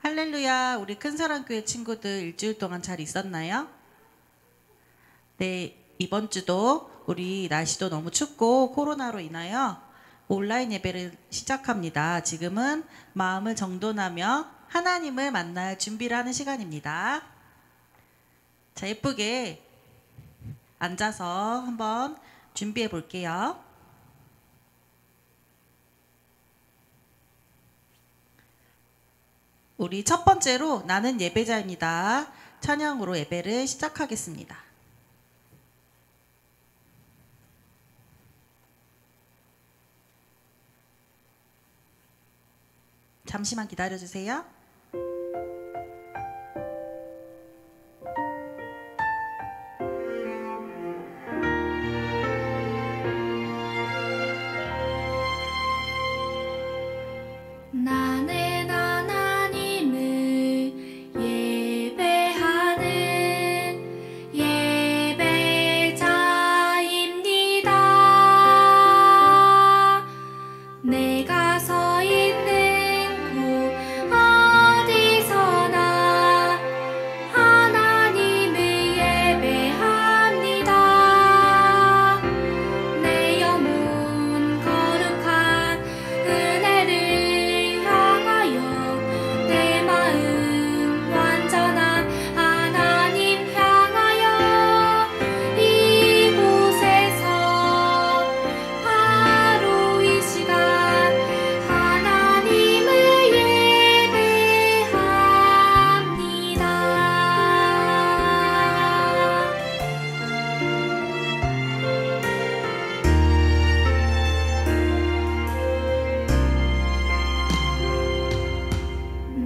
할렐루야, 우리 큰사랑교회 친구들 일주일 동안 잘 있었나요? 네, 이번 주도 우리 날씨도 너무 춥고 코로나로 인하여 온라인 예배를 시작합니다. 지금은 마음을 정돈하며 하나님을 만날 준비를 하는 시간입니다. 자, 예쁘게 앉아서 한번 준비해 볼게요. 우리 첫 번째로 나는 예배자입니다. 찬양으로 예배를 시작하겠습니다. 잠시만 기다려주세요. 나는 하나님을 예배하는 예배자입니다. 내가 서 있는 곳 어디서나 하나님을 예배합니다. 내 영혼 거룩한 은혜를 향하여 내 마음 완전한 하나님 향하여 이곳에서 바로 이 시간 하나님을 예배합니다.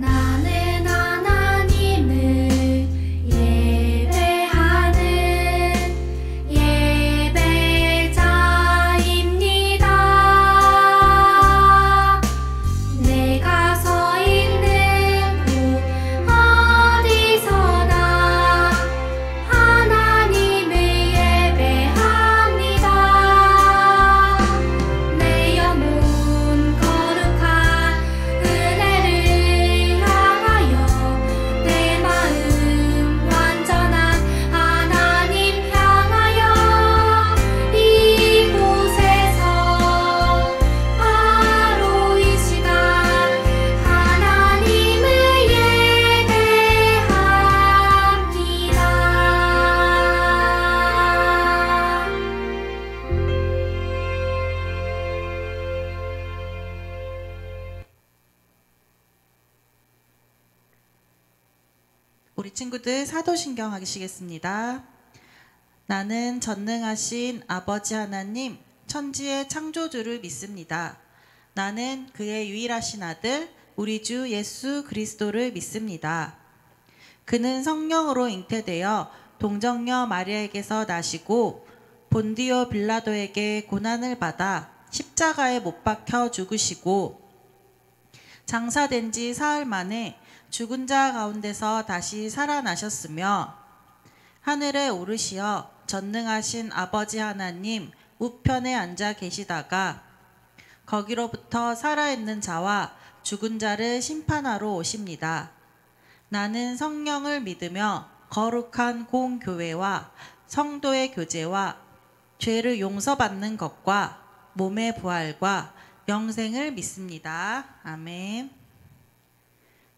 나는 하나님을 예배하는 예배자입니다. 내가 서 있는 곳 어디서나 하나님을 예배합니다. 내 영혼 거룩한 은혜를 향하여 내 마음 완전한 하나님 향하여 이곳에서 바로 이 시간 하나님을 우리 친구들 사도신경 하시겠습니다. 나는 전능하신 아버지 하나님, 천지의 창조주를 믿습니다. 나는 그의 유일하신 아들, 우리 주 예수 그리스도를 믿습니다. 그는 성령으로 잉태되어 동정녀 마리아에게서 나시고 본디오 빌라도에게 고난을 받아 십자가에 못 박혀 죽으시고 장사된 지 사흘 만에 죽은 자 가운데서 다시 살아나셨으며 하늘에 오르시어 전능하신 아버지 하나님 우편에 앉아 계시다가 거기로부터 살아있는 자와 죽은 자를 심판하러 오십니다. 나는 성령을 믿으며 거룩한 공교회와 성도의 교제와 죄를 용서받는 것과 몸의 부활과 영생을 믿습니다. 아멘.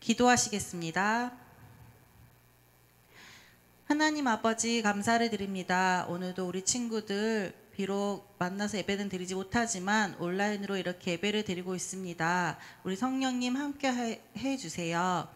기도하시겠습니다. 하나님 아버지 감사를 드립니다. 오늘도 우리 친구들 비록 만나서 예배는 드리지 못하지만 온라인으로 이렇게 예배를 드리고 있습니다. 우리 성령님 함께 해주세요.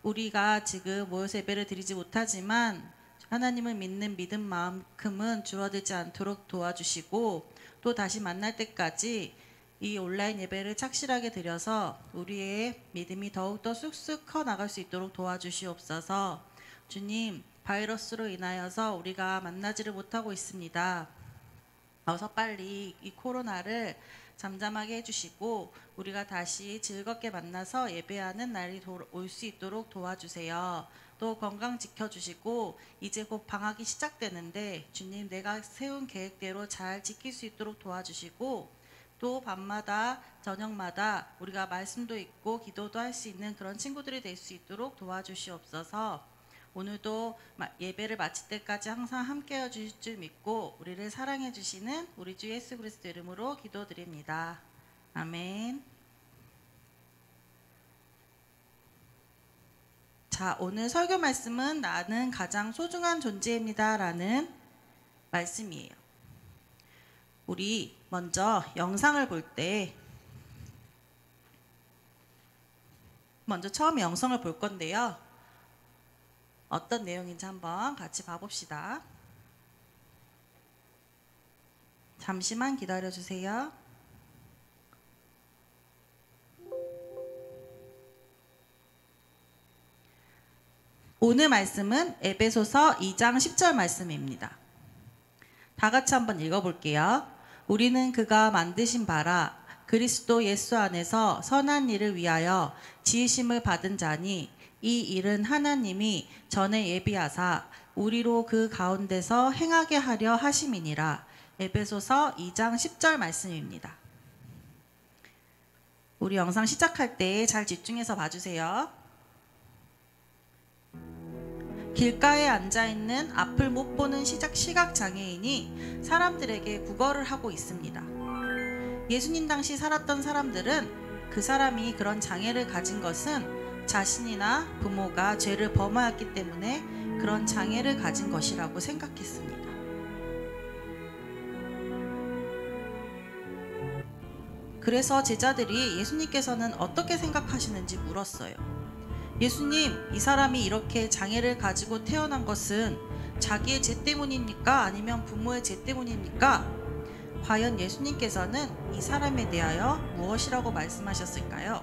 우리가 지금 모여서 예배를 드리지 못하지만 하나님을 믿는 믿음만큼은 줄어들지 않도록 도와주시고 또 다시 만날 때까지 이 온라인 예배를 착실하게 드려서 우리의 믿음이 더욱더 쑥쑥 커나갈 수 있도록 도와주시옵소서. 주님, 바이러스로 인하여서 우리가 만나지를 못하고 있습니다. 어서 빨리 이 코로나를 잠잠하게 해주시고 우리가 다시 즐겁게 만나서 예배하는 날이 올 수 있도록 도와주세요. 또 건강 지켜주시고 이제 곧 방학이 시작되는데 주님 내가 세운 계획대로 잘 지킬 수 있도록 도와주시고 또 밤마다 저녁마다 우리가 말씀도 읽고 기도도 할 수 있는 그런 친구들이 될 수 있도록 도와주시옵소서. 오늘도 예배를 마칠 때까지 항상 함께해 주실 줄 믿고 우리를 사랑해 주시는 우리 주 예수 그리스도 이름으로 기도드립니다. 아멘. 자, 오늘 설교 말씀은 나는 가장 소중한 존재입니다 라는 말씀이에요. 우리 먼저 영상을 볼 때 먼저 처음에 영상을 볼 건데요. 어떤 내용인지 한번 같이 봐봅시다. 잠시만 기다려주세요. 오늘 말씀은 에베소서 2장 10절 말씀입니다. 다 같이 한번 읽어볼게요. 우리는 그가 만드신 바라 그리스도 예수 안에서 선한 일을 위하여 지으심을 받은 자니 이 일은 하나님이 전에 예비하사 우리로 그 가운데서 행하게 하려 하심이니라. 에베소서 2장 10절 말씀입니다. 우리 영상 시작할 때 잘 집중해서 봐주세요. 길가에 앉아있는 앞을 못 보는 시각장애인이 사람들에게 구걸을 하고 있습니다. 예수님 당시 살았던 사람들은 그 사람이 그런 장애를 가진 것은 자신이나 부모가 죄를 범하였기 때문에 그런 장애를 가진 것이라고 생각했습니다. 그래서 제자들이 예수님께서는 어떻게 생각하시는지 물었어요. 예수님, 이 사람이 이렇게 장애를 가지고 태어난 것은 자기의 죄 때문입니까? 아니면 부모의 죄 때문입니까? 과연 예수님께서는 이 사람에 대하여 무엇이라고 말씀하셨을까요?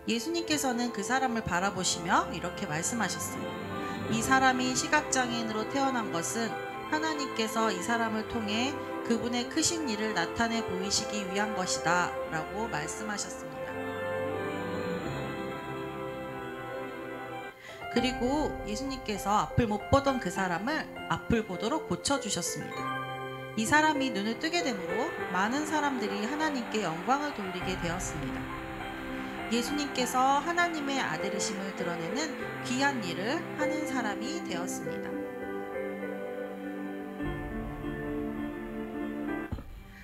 예수님께서는 그 사람을 바라보시며 이렇게 말씀하셨어요. 이 사람이 시각장애인으로 태어난 것은 하나님께서 이 사람을 통해 그분의 크신 일을 나타내 보이시기 위한 것이다 라고 말씀하셨습니다. 그리고 예수님께서 앞을 못 보던 그 사람을 앞을 보도록 고쳐주셨습니다. 이 사람이 눈을 뜨게 되므로 많은 사람들이 하나님께 영광을 돌리게 되었습니다. 예수님께서 하나님의 아들이심을 드러내는 귀한 일을 하는 사람이 되었습니다.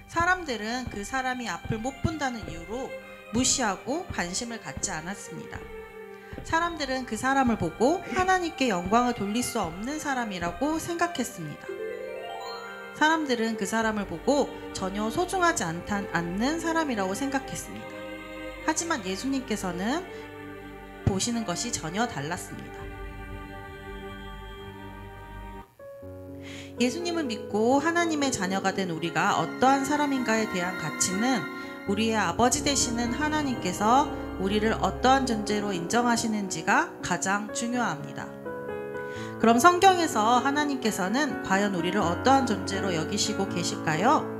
사람들은 그 사람이 앞을 못 본다는 이유로 무시하고 관심을 갖지 않았습니다. 사람들은 그 사람을 보고 하나님께 영광을 돌릴 수 없는 사람이라고 생각했습니다. 사람들은 그 사람을 보고 전혀 소중하지 않는 사람이라고 생각했습니다. 하지만 예수님께서는 보시는 것이 전혀 달랐습니다. 예수님을 믿고 하나님의 자녀가 된 우리가 어떠한 사람인가에 대한 가치는 우리의 아버지 되시는 하나님께서 우리를 어떠한 존재로 인정하시는지가 가장 중요합니다. 그럼 성경에서 하나님께서는 과연 우리를 어떠한 존재로 여기시고 계실까요?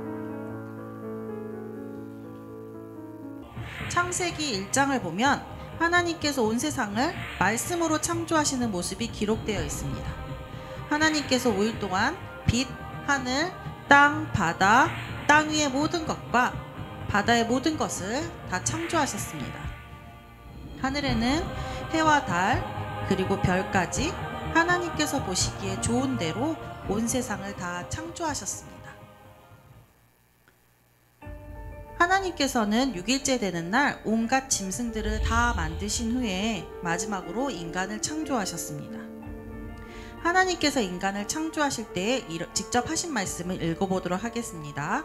창세기 1장을 보면 하나님께서 온 세상을 말씀으로 창조하시는 모습이 기록되어 있습니다. 하나님께서 5일 동안 빛, 하늘, 땅, 바다, 땅 위의 모든 것과 바다의 모든 것을 다 창조하셨습니다. 하늘에는 해와 달, 그리고 별까지 하나님께서 보시기에 좋은 대로 온 세상을 다 창조하셨습니다. 하나님께서는 6일째 되는 날 온갖 짐승들을 다 만드신 후에 마지막으로 인간을 창조하셨습니다. 하나님께서 인간을 창조하실 때에 직접 하신 말씀을 읽어보도록 하겠습니다.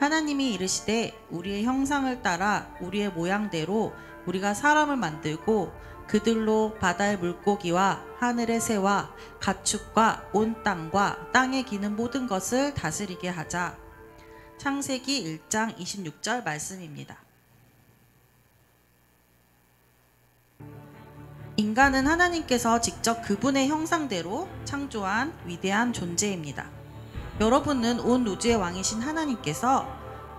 하나님이 이르시되 우리의 형상을 따라 우리의 모양대로 우리가 사람을 만들고 그들로 바다의 물고기와 하늘의 새와 가축과 온 땅과 땅에 기는 모든 것을 다스리게 하자. 창세기 1장 26절 말씀입니다. 인간은 하나님께서 직접 그분의 형상대로 창조한 위대한 존재입니다. 여러분은 온 우주의 왕이신 하나님께서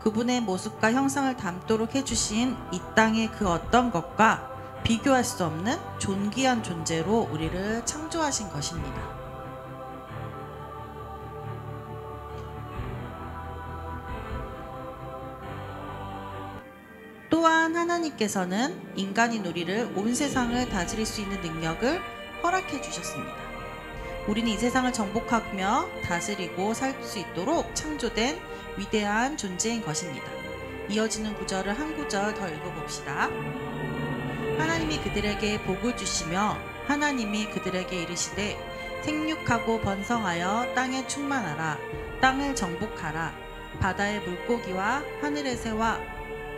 그분의 모습과 형상을 담도록 해주신 이 땅의 그 어떤 것과 비교할 수 없는 존귀한 존재로 우리를 창조하신 것입니다. 또한 하나님께서는 인간인 우리를 온 세상을 다스릴 수 있는 능력을 허락해 주셨습니다. 우리는 이 세상을 정복하며 다스리고 살 수 있도록 창조된 위대한 존재인 것입니다. 이어지는 구절을 한 구절 더 읽어봅시다. 하나님이 그들에게 복을 주시며 하나님이 그들에게 이르시되 생육하고 번성하여 땅에 충만하라. 땅을 정복하라. 바다의 물고기와 하늘의 새와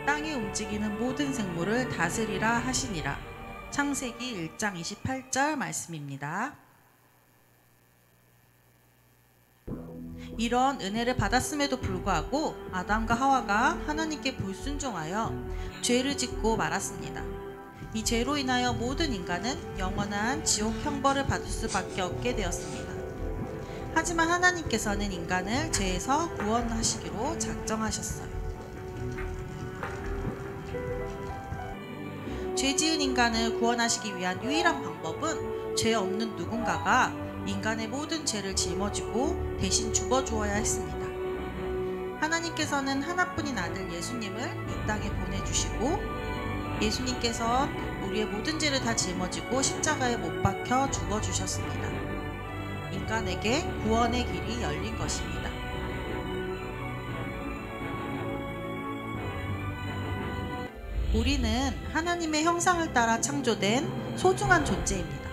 땅에 움직이는 모든 생물을 다스리라 하시니라. 창세기 1장 28절 말씀입니다. 이런 은혜를 받았음에도 불구하고 아담과 하와가 하나님께 불순종하여 죄를 짓고 말았습니다. 이 죄로 인하여 모든 인간은 영원한 지옥 형벌을 받을 수밖에 없게 되었습니다. 하지만 하나님께서는 인간을 죄에서 구원하시기로 작정하셨어요. 죄 지은 인간을 구원하시기 위한 유일한 방법은 죄 없는 누군가가 인간의 모든 죄를 짊어지고 대신 죽어주어야 했습니다. 하나님께서는 하나뿐인 아들 예수님을 이 땅에 보내주시고 예수님께서 우리의 모든 죄를 다 짊어지고 십자가에 못 박혀 죽어주셨습니다. 인간에게 구원의 길이 열린 것입니다. 우리는 하나님의 형상을 따라 창조된 소중한 존재입니다.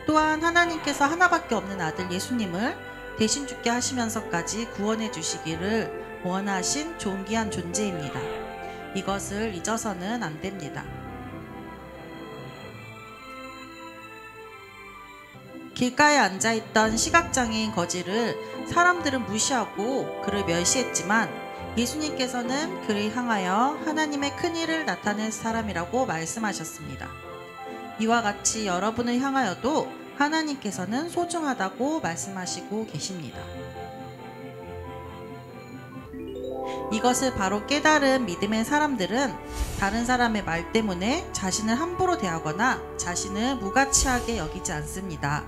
또한 하나님께서 하나밖에 없는 아들 예수님을 대신 죽게 하시면서까지 구원해 주시기를 원하신 존귀한 존재입니다. 이것을 잊어서는 안 됩니다. 길가에 앉아있던 시각장애인 거지를 사람들은 무시하고 그를 멸시했지만 예수님께서는 그를 향하여 하나님의 큰일을 나타낸 사람이라고 말씀하셨습니다. 이와 같이 여러분을 향하여도 하나님께서는 소중하다고 말씀하시고 계십니다. 이것을 바로 깨달은 믿음의 사람들은 다른 사람의 말 때문에 자신을 함부로 대하거나 자신을 무가치하게 여기지 않습니다.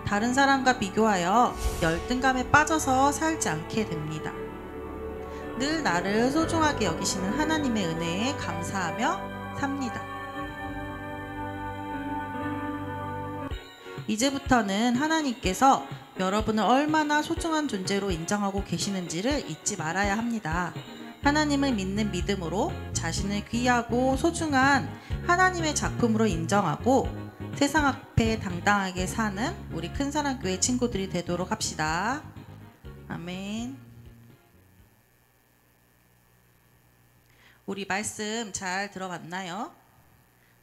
다른 사람과 비교하여 열등감에 빠져서 살지 않게 됩니다. 늘 나를 소중하게 여기시는 하나님의 은혜에 감사하며 삽니다. 이제부터는 하나님께서 여러분을 얼마나 소중한 존재로 인정하고 계시는지를 잊지 말아야 합니다. 하나님을 믿는 믿음으로 자신을 귀하고 소중한 하나님의 작품으로 인정하고 세상 앞에 당당하게 사는 우리 큰사랑교회 친구들이 되도록 합시다. 아멘. 우리 말씀 잘 들어봤나요?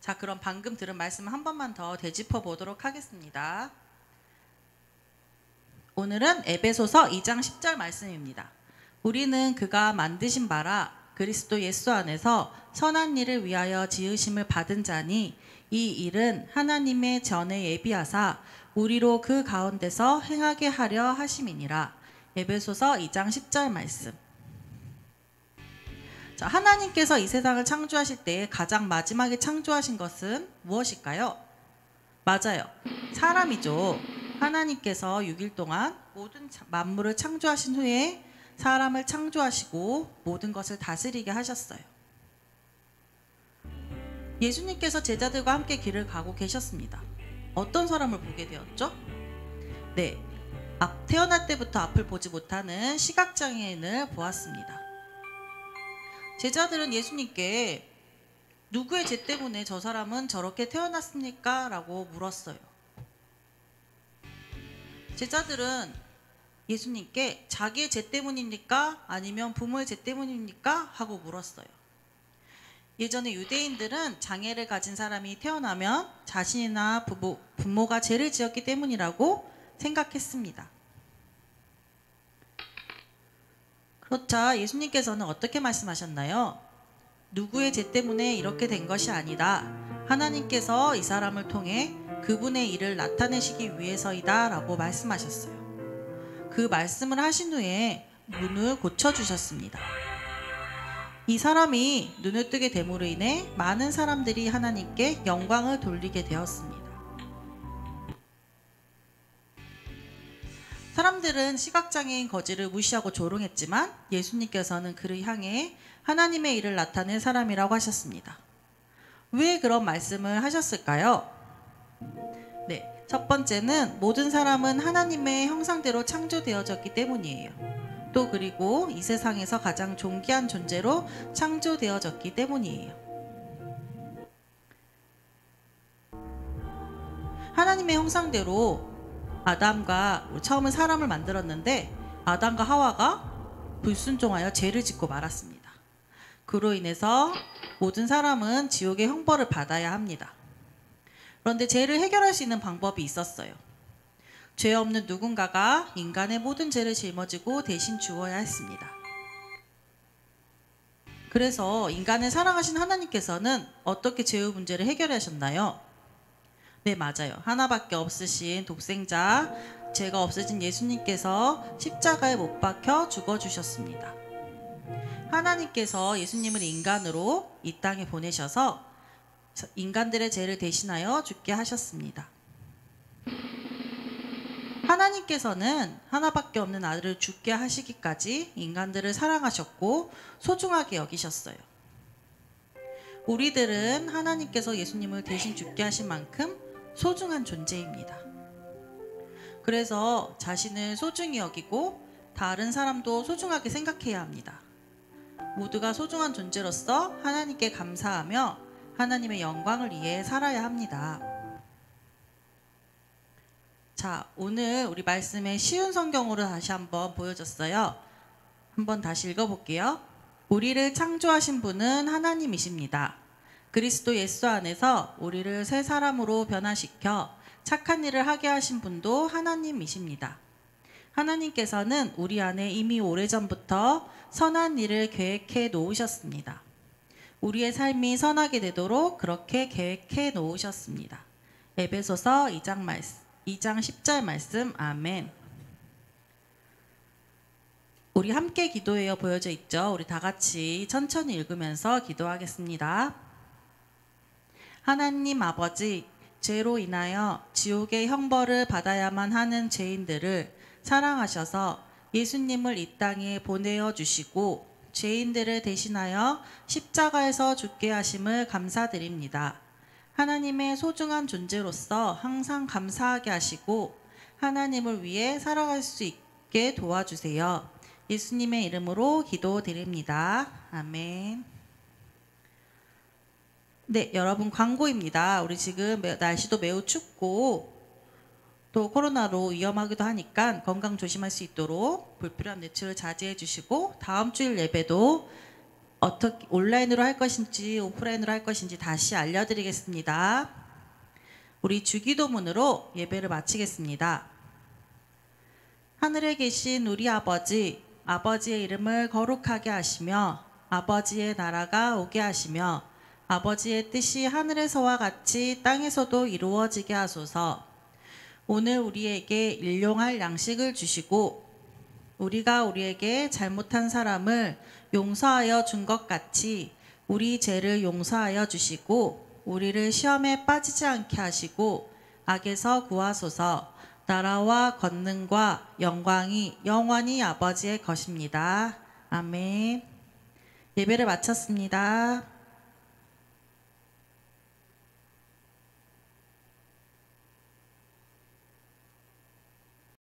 자, 그럼 방금 들은 말씀 한 번만 더 되짚어 보도록 하겠습니다. 오늘은 에베소서 2장 10절 말씀입니다. 우리는 그가 만드신 바라 그리스도 예수 안에서 선한 일을 위하여 지으심을 받은 자니 이 일은 하나님의 전에 예비하사 우리로 그 가운데서 행하게 하려 하심이니라. 에베소서 2장 10절 말씀. 자, 하나님께서 이 세상을 창조하실 때 가장 마지막에 창조하신 것은 무엇일까요? 맞아요. 사람이죠. 하나님께서 6일 동안 모든 만물을 창조하신 후에 사람을 창조하시고 모든 것을 다스리게 하셨어요. 예수님께서 제자들과 함께 길을 가고 계셨습니다. 어떤 사람을 보게 되었죠? 네, 태어날 때부터 앞을 보지 못하는 시각장애인을 보았습니다. 제자들은 예수님께 누구의 죄 때문에 저 사람은 저렇게 태어났습니까? 라고 물었어요. 제자들은 예수님께 자기의 죄 때문입니까? 아니면 부모의 죄 때문입니까? 하고 물었어요. 예전에 유대인들은 장애를 가진 사람이 태어나면 자신이나 부모가 죄를 지었기 때문이라고 생각했습니다. 그렇자 예수님께서는 어떻게 말씀하셨나요? 누구의 죄 때문에 이렇게 된 것이 아니다. 하나님께서 이 사람을 통해 그분의 일을 나타내시기 위해서이다 라고 말씀하셨어요. 그 말씀을 하신 후에 눈을 고쳐주셨습니다. 이 사람이 눈을 뜨게 됨으로 인해 많은 사람들이 하나님께 영광을 돌리게 되었습니다. 사람들은 시각장애인 거지를 무시하고 조롱했지만 예수님께서는 그를 향해 하나님의 일을 나타낸 사람이라고 하셨습니다. 왜 그런 말씀을 하셨을까요? 네, 첫 번째는 모든 사람은 하나님의 형상대로 창조되어졌기 때문이에요. 또 그리고 이 세상에서 가장 존귀한 존재로 창조되어졌기 때문이에요. 하나님의 형상대로 아담과 처음은 사람을 만들었는데 아담과 하와가 불순종하여 죄를 짓고 말았습니다. 그로 인해서 모든 사람은 지옥의 형벌을 받아야 합니다. 그런데 죄를 해결할 수 있는 방법이 있었어요. 죄 없는 누군가가 인간의 모든 죄를 짊어지고 대신 주어야 했습니다. 그래서 인간을 사랑하신 하나님께서는 어떻게 죄의 문제를 해결하셨나요? 네, 맞아요. 하나밖에 없으신 독생자, 죄가 없으신 예수님께서 십자가에 못 박혀 죽어주셨습니다. 하나님께서 예수님을 인간으로 이 땅에 보내셔서 인간들의 죄를 대신하여 죽게 하셨습니다. 하나님께서는 하나밖에 없는 아들을 죽게 하시기까지 인간들을 사랑하셨고 소중하게 여기셨어요. 우리들은 하나님께서 예수님을 대신 죽게 하신 만큼 소중한 존재입니다. 그래서 자신을 소중히 여기고 다른 사람도 소중하게 생각해야 합니다. 모두가 소중한 존재로서 하나님께 감사하며 하나님의 영광을 위해 살아야 합니다. 자, 오늘 우리 말씀에 쉬운 성경으로 다시 한번 보여줬어요. 한번 다시 읽어볼게요. 우리를 창조하신 분은 하나님이십니다. 그리스도 예수 안에서 우리를 새 사람으로 변화시켜 착한 일을 하게 하신 분도 하나님이십니다. 하나님께서는 우리 안에 이미 오래전부터 선한 일을 계획해 놓으셨습니다. 우리의 삶이 선하게 되도록 그렇게 계획해 놓으셨습니다. 에베소서 2장 10절 말씀. 아멘. 우리 함께 기도해요 보여져 있죠? 우리 다 같이 천천히 읽으면서 기도하겠습니다. 하나님 아버지, 죄로 인하여 지옥의 형벌을 받아야만 하는 죄인들을 사랑하셔서 예수님을 이 땅에 보내어 주시고 죄인들을 대신하여 십자가에서 죽게 하심을 감사드립니다. 하나님의 소중한 존재로서 항상 감사하게 하시고 하나님을 위해 살아갈 수 있게 도와주세요. 예수님의 이름으로 기도드립니다. 아멘. 네, 여러분 광고입니다. 우리 지금 날씨도 매우 춥고 또 코로나로 위험하기도 하니까 건강 조심할 수 있도록 불필요한 외출을 자제해 주시고 다음 주일 예배도 어떻게 온라인으로 할 것인지 오프라인으로 할 것인지 다시 알려드리겠습니다. 우리 주기도문으로 예배를 마치겠습니다. 하늘에 계신 우리 아버지, 아버지의 이름을 거룩하게 하시며 아버지의 나라가 오게 하시며 아버지의 뜻이 하늘에서와 같이 땅에서도 이루어지게 하소서. 오늘 우리에게 일용할 양식을 주시고 우리가 우리에게 잘못한 사람을 용서하여 준 것 같이 우리 죄를 용서하여 주시고 우리를 시험에 빠지지 않게 하시고 악에서 구하소서. 나라와 권능과 영광이 영원히 아버지의 것입니다. 아멘. 예배를 마쳤습니다.